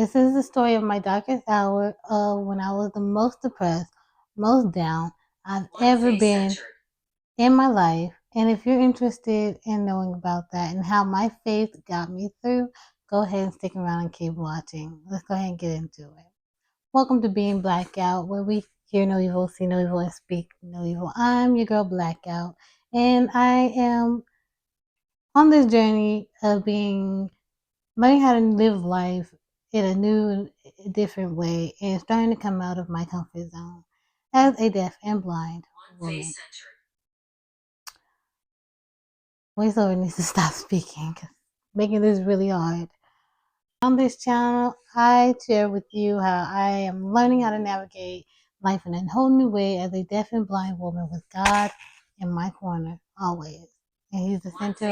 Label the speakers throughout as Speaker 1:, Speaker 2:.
Speaker 1: This is the story of my darkest hour of when I was the most depressed, most down I've ever been in my life. And if you're interested in knowing about that and how my faith got me through, go ahead and stick around and keep watching. Let's go ahead and get into it. Welcome to Being Blackout, where we hear no evil, see no evil, and speak no evil. I'm your girl Blackout, and I am on this journey of learning how to live life in a new, different way and starting to come out of my comfort zone as a deaf and blind woman. Voiceover needs to stop speaking, making this really hard. On this channel, I share with you how I am learning how to navigate life in a whole new way as a deaf and blind woman with God in my corner always. And He's the center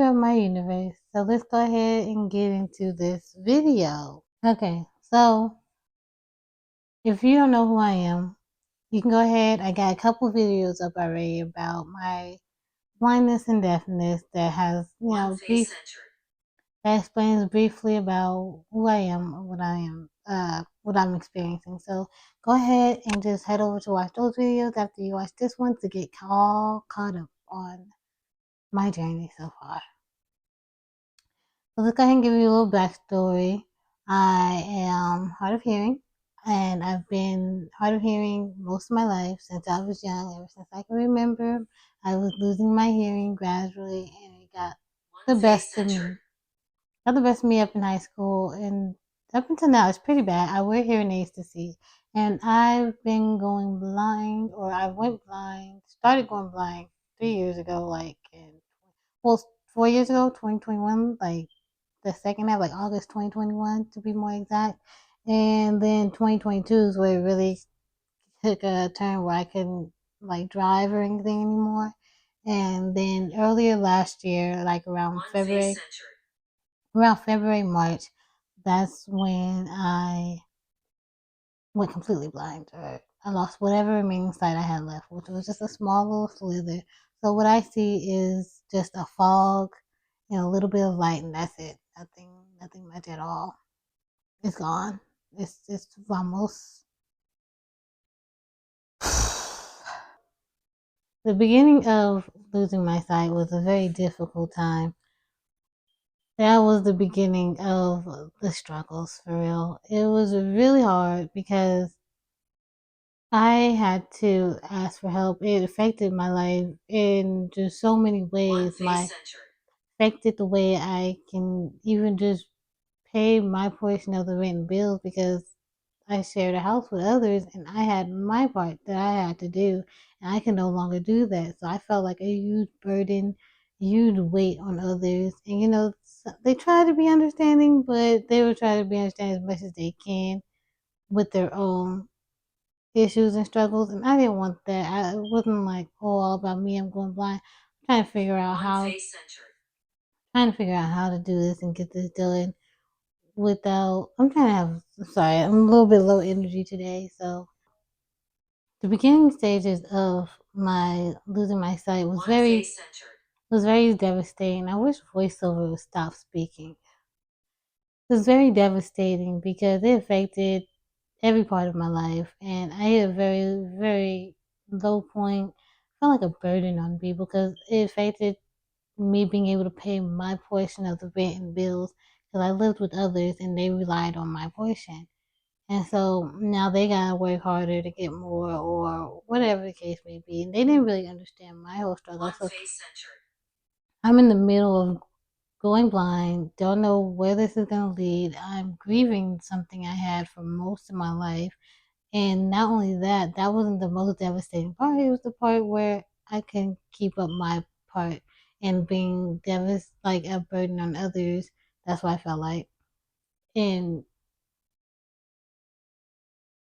Speaker 1: of my universe. So let's go ahead and get into this video. Okay, so if you don't know who I am, you can go ahead. I got a couple videos up already about my blindness and deafness that has, that explains briefly about who I am, what I'm experiencing. So go ahead and just head over to watch those videos after you watch this one to get all caught up on my journey so far. So let's go ahead and give you a little backstory. I am hard of hearing, and I've been hard of hearing most of my life since I was young. Ever since I can remember, I was losing my hearing gradually, and it got the best of me. Got the best of me up in high school, and up until now, it's pretty bad. I wear hearing aids to see, and I've been going blind, or I went blind, started going blind 3 years ago, well, 4 years ago, 2021, like the second half, like August 2021 to be more exact. And then 2022 is where it really took a turn where I couldn't like drive or anything anymore. And then earlier last year, like around February, March, that's when I went completely blind, or I lost whatever remaining sight I had left, which was just a small little slither. So what I see is just a fog and a little bit of light, and that's it. Nothing much at all. It's gone. It's almost the beginning of losing my sight was a very difficult time. That was the beginning of the struggles for real. It was really hard because I had to ask for help. It affected my life in just so many ways. Affected the way I can even just pay my portion of the rent and bills because I shared a house with others and I had my part that I had to do and I can no longer do that. So I felt like a huge burden, huge weight on others. And they try to be understanding, but they will try to be understanding as much as they can with their own issues and struggles. And I didn't want that. It wasn't like, oh, all about me, I'm going blind. I'm trying to figure out how to do this and get this done without I'm trying to have sorry, I'm a little bit low energy today, so the beginning stages of my losing my sight was very devastating. I wish voiceover would stop speaking. It was very devastating because it affected every part of my life and I hit a very, very low point. I felt like a burden on me because it affected me being able to pay my portion of the rent and bills because I lived with others and they relied on my portion. And so now they gotta work harder to get more or whatever the case may be. And they didn't really understand my whole struggle. So I'm in the middle of going blind, don't know where this is gonna lead. I'm grieving something I had for most of my life. And not only that, that wasn't the most devastating part. It was the part where I couldn't keep up my part and being like a burden on others. That's what I felt like. And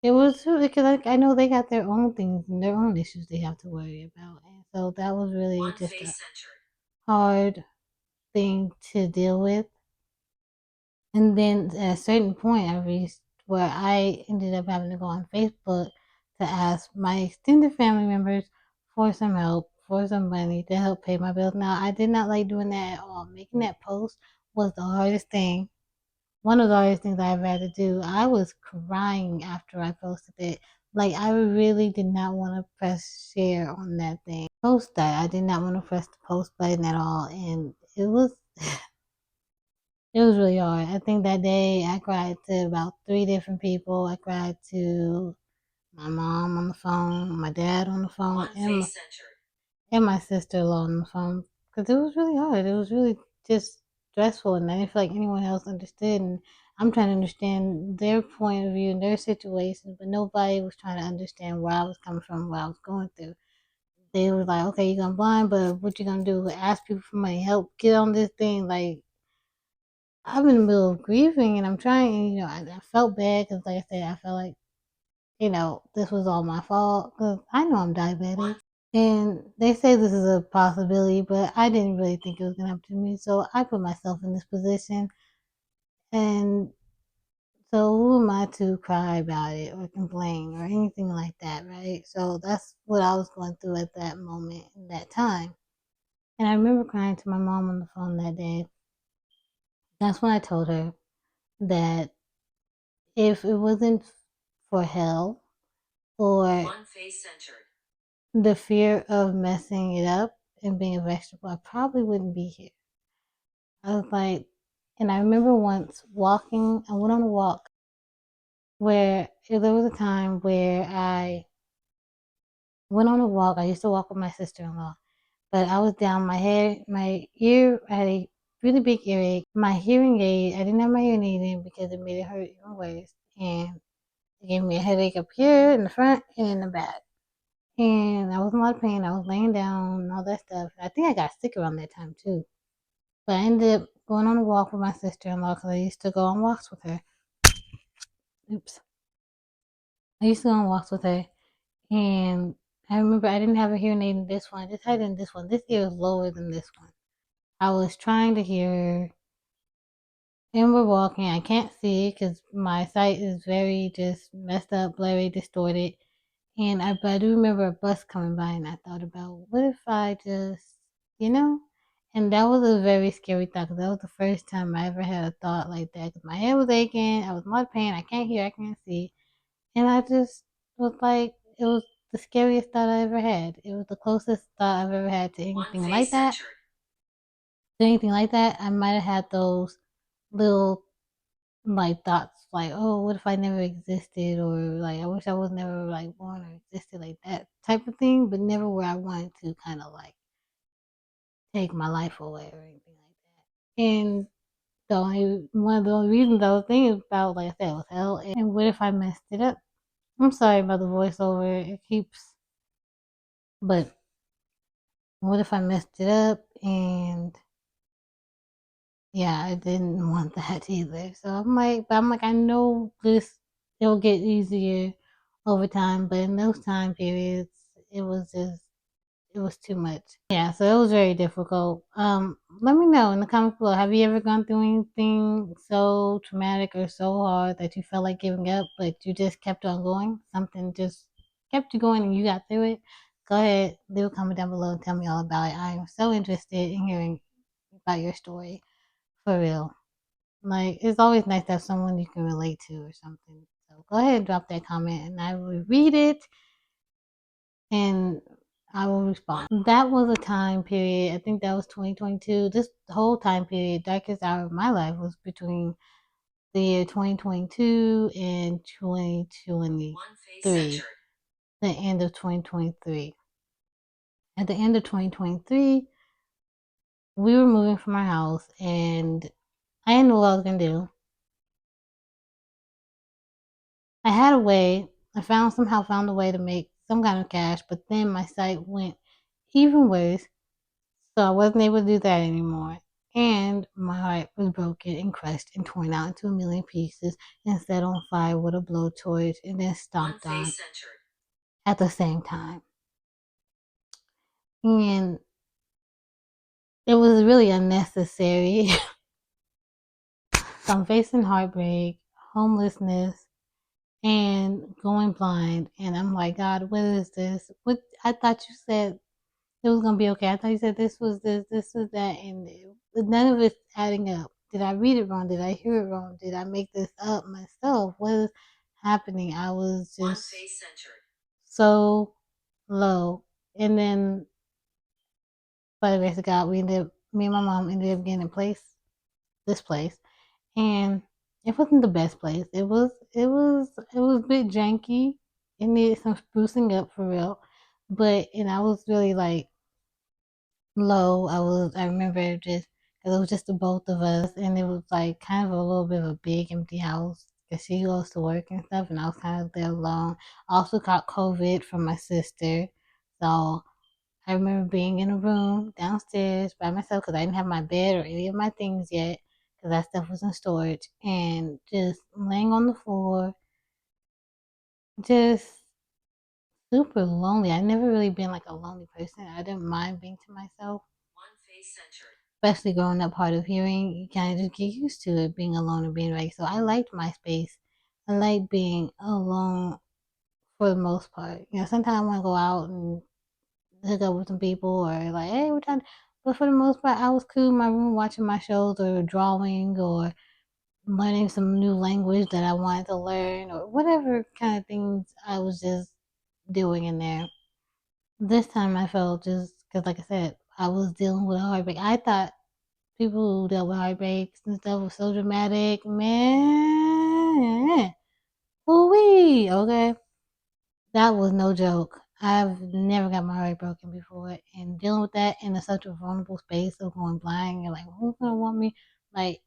Speaker 1: it was because I know they got their own things and their own issues they have to worry about. And so that was really just a hard thing to deal with. And then at a certain point, I reached where I ended up having to go on Facebook to ask my extended family members for some help, for some money to help pay my bills. Now, I did not like doing that at all. Making that post was the hardest thing one of the hardest things I ever had to do. I was crying after I posted it. Like I really did not want to press share on that thing. Post that. I did not want to press the post button at all, and it was really hard. I think that day I cried to about three different people. I cried to my mom on the phone, my dad on the phone, and my sister-in-law on the phone because it was really hard. It was really just stressful, and I didn't feel like anyone else understood. And I'm trying to understand their point of view and their situation, but nobody was trying to understand where I was coming from, what I was going through. They were like, "Okay, you're gonna blind, but what you gonna do? Ask people for money, help get on this thing." Like I'm in the middle of grieving, and I'm trying. I felt bad because, like I said, I felt like this was all my fault because I know I'm diabetic. And they say this is a possibility, but I didn't really think it was going to happen to me. So I put myself in this position. And so who am I to cry about it or complain or anything like that, right? So that's what I was going through at that moment in that time. And I remember crying to my mom on the phone that day. That's when I told her that if it wasn't for hell or the fear of messing it up and being a vegetable, I probably wouldn't be here. I was like, and I remember once walking, I went on a walk where there was a time where I went on a walk. I used to walk with my sister-in-law, but I was down my head, my ear, I had a really big earache. My hearing aid, I didn't have my hearing aid in because it made it hurt even worse. And it gave me a headache up here in the front and in the back. And I was in a lot of pain. I was laying down and all that stuff. I think I got sick around that time too. But I ended up going on a walk with my sister-in-law because I used to go on walks with her. Oops. I used to go on walks with her, and I remember I didn't have a hearing aid in this one. I just had it in this one. This ear is lower than this one. I was trying to hear her, and we're walking. I can't see because my sight is very just messed up, blurry, distorted. And but I do remember a bus coming by, and I thought about what if I just, you know? And that was a very scary thought because that was the first time I ever had a thought like that. Cause my head was aching, I was in a lot of pain, I can't hear, I can't see. And I just was like, it was the scariest thought I ever had. It was the closest thought I've ever had to anything like that. To anything like that, I might have had those little like thoughts like, oh, what if I never existed, or like I wish I was never like born or existed, like that type of thing, but never where I wanted to kind of like take my life away or anything like that. And one of the only reasons I was thinking about, like I said, was hell. And what if I messed it up? I'm sorry about the voiceover. It keeps, but what if I messed it up? And yeah, I didn't want that either. So I'm like, I know this, it'll get easier over time, but in those time periods, it was just, it was too much. Yeah, so it was very difficult. Let me know in the comments below. Have you ever gone through anything so traumatic or so hard that you felt like giving up, but you just kept on going? Something just kept you going and you got through it? Go ahead, leave a comment down below and tell me all about it. I am so interested in hearing about your story. For real. Like, it's always nice to have someone you can relate to or something. So go ahead and drop that comment and I will read it and I will respond. That was a time period. I think that was 2022. This whole time period, darkest hour of my life was between the year 2022 and 2023. The end of 2023. At the end of 2023, we were moving from our house and I didn't know what I was gonna do. I had a way. Somehow found a way to make some kind of cash, but then my sight went even worse, so I wasn't able to do that anymore. And my heart was broken and crushed and torn out into a million pieces and set on fire with a blowtorch and then stomped on at the same time. And it was really unnecessary. So I'm facing heartbreak, homelessness, and going blind. And I'm like, God, what is this? What I thought you said it was gonna be okay. I thought you said this was this was that, and none of it's adding up. did I read it wrong? Did I hear it wrong? Did I make this up myself? What is happening? I was just so low. And then by the grace of God, me and my mom ended up getting this place, and it wasn't the best place. It was a bit janky. It needed some sprucing up for real, and I was really like low. I remember just because it was just the both of us, and it was like kind of a little bit of a big empty house because she goes to work and stuff, and I was kind of there alone. I also caught COVID from my sister, so I remember being in a room downstairs by myself because I didn't have my bed or any of my things yet because that stuff was in storage, and just laying on the floor, just super lonely. I never really been like a lonely person. I didn't mind being to myself, especially growing up hard of hearing. You kind of just get used to it being alone and being right. So I liked my space. I like being alone for the most part. Sometimes I want to go out and hook up with some people or like, hey, we're trying. But for the most part, I was cool in my room watching my shows or drawing or learning some new language that I wanted to learn or whatever kind of things I was just doing in there. This time I felt just because, like I said, I was dealing with a heartbreak. I thought people who dealt with heartbreaks and stuff was so dramatic, man. Ooh-wee, okay? That was no joke. I've never got my heart broken before, and dealing with that in such a vulnerable space of going blind, you're like, who's gonna want me? Like,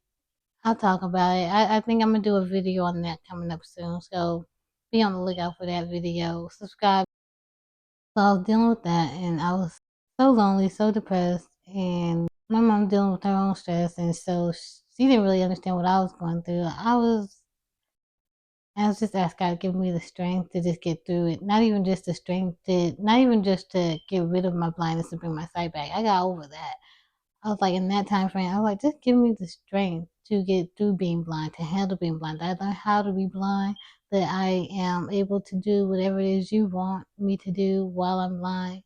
Speaker 1: I'll talk about it. I think I'm gonna do a video on that coming up soon, so be on the lookout for that video. Subscribe. So I was dealing with that, and I was so lonely, so depressed, and my mom dealing with her own stress, and so she didn't really understand what I was going through. I was just asking God to give me the strength to just get through it. Not even just to get rid of my blindness and bring my sight back. I got over that. I was like, in that time frame, I was like, just give me the strength to get through being blind, to handle being blind. I learned how to be blind, that I am able to do whatever it is you want me to do while I'm blind,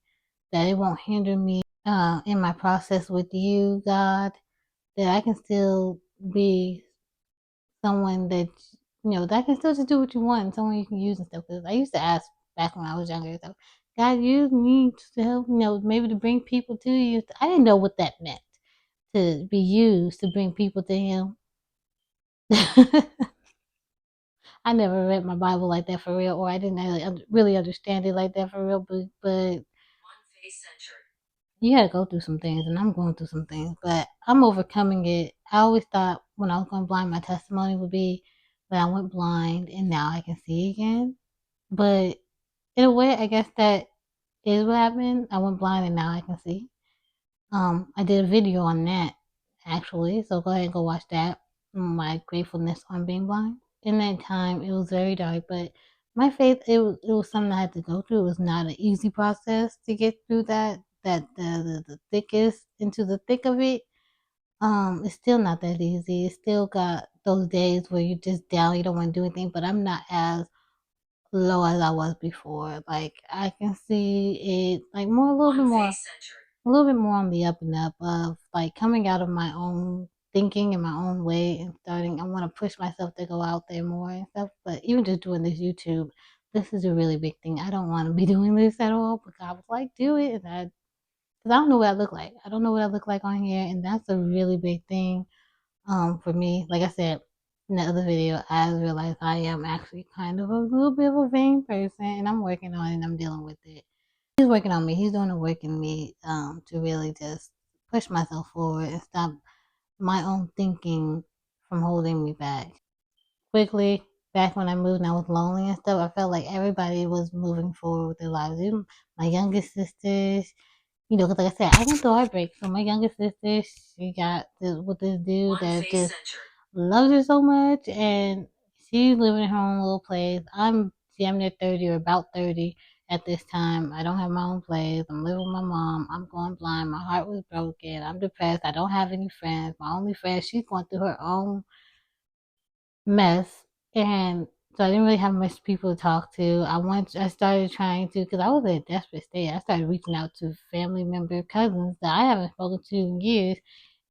Speaker 1: that it won't hinder me in my process with you, God, that I can still be someone that can still just do what you want, someone you can use and stuff. Because I used to ask back when I was younger, so God use me to help, maybe to bring people to you. I didn't know what that meant to be used to bring people to Him. I never read my Bible like that for real, or I didn't really understand it like that for real. But you gotta go through some things, and I'm going through some things, but I'm overcoming it. I always thought when I was going blind, my testimony would be that I went blind and now I can see again. But in a way, I guess that is what happened. I went blind and now I can see. I did a video on that actually, so go ahead and go watch that. My gratefulness on being blind. In that time, it was very dark, but my faith it was something I had to go through. It was not an easy process to get through that. The thickest into the thick of it. It's still not that easy. It's still got those days where you're just down, you don't want to do anything. But I'm not as low as I was before. Like I can see it like more, a little bit more on the up and up of like coming out of my own thinking in my own way and starting. I want to push myself to go out there more and stuff. But even just doing this YouTube, this is a really big thing. I don't want to be doing this at all, but God was like, do it, and because I don't know what I look like. I don't know what I look like on here, and that's a really big thing for me. Like I said in the other video, I realized I am actually kind of a little bit of a vain person, and I'm working on it and I'm dealing with it. He's working on me. He's doing the work in me to really just push myself forward and stop my own thinking from holding me back. Quickly, back when I moved and I was lonely and stuff, I felt like everybody was moving forward with their lives. Even my youngest sisters, because like I said, I went through heartbreak. So my youngest sister, she got with this dude that just loves her so much, and she's living in her own little place. I'm near 30 or about 30 at this time. I don't have my own place. I'm living with my mom. I'm going blind. My heart was broken. I'm depressed. I don't have any friends. My only friend, she's going through her own mess, and so I didn't really have much people to talk to. I started trying to, because I was in a desperate state. I started reaching out to family member cousins that I haven't spoken to in years,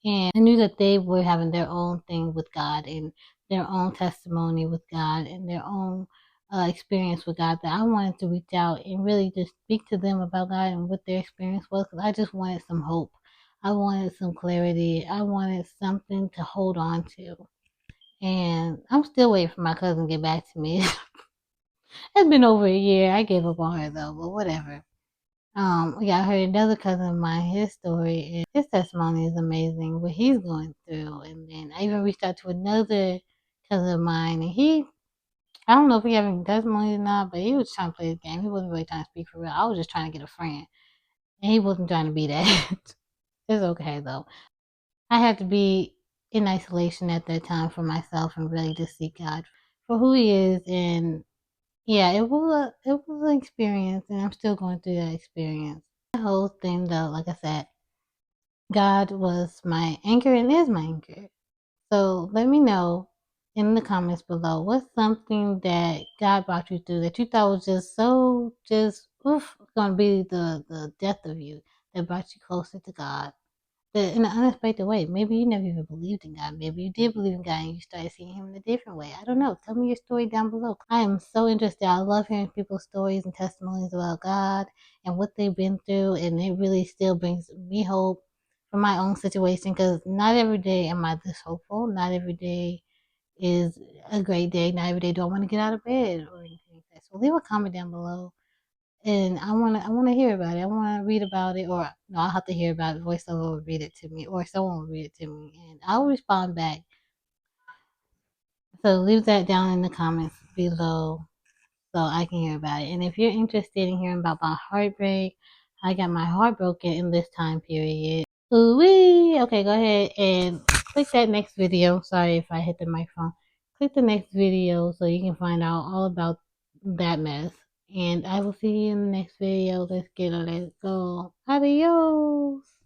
Speaker 1: And I knew that they were having their own thing with God and their own testimony with God and their own experience with God, that I wanted to reach out and really just speak to them about God and what their experience was, because I just wanted some hope. I wanted some clarity. I wanted something to hold on to. And I'm still waiting for my cousin to get back to me. It's been over a year. I gave up on her though, but whatever. Yeah, I heard another cousin of mine, his story, and his testimony is amazing, what he's going through. And then I even reached out to another cousin of mine, and I don't know if he had any testimony or not, but he was trying to play the game. He wasn't really trying to speak for real. I was just trying to get a friend, and he wasn't trying to be that. It's okay though. I had to be in isolation at that time for myself and really just seek God for who He is. And yeah, it was an experience, and I'm still going through that experience. The whole thing though, like I said, God was my anchor and is my anchor. So let me know in the comments below, what's something that God brought you through that you thought was just so just oof, gonna be the death of you, that brought you closer to God. That in an unexpected way. Maybe you never even believed in God. Maybe you did believe in God and you started seeing Him in a different way. I don't know. Tell me your story down below. I am so interested. I love hearing people's stories and testimonies about God and what they've been through, and it really still brings me hope for my own situation, because not every day am I this hopeful. Not every day is a great day. Not every day do I want to get out of bed or anything like that. So leave a comment down below, and I wanna hear about it. I wanna read about it, or no, I'll have to hear about it. Voiceover will read it to me, or someone will read it to me, and I'll respond back. So leave that down in the comments below so I can hear about it. And if you're interested in hearing about my heartbreak, I got my heart broken in this time period. Ooh wee! Okay, go ahead and click that next video. Sorry if I hit the microphone. Click the next video so you can find out all about that mess. And I will see you in the next video. Let's get it. Let's go. Adios.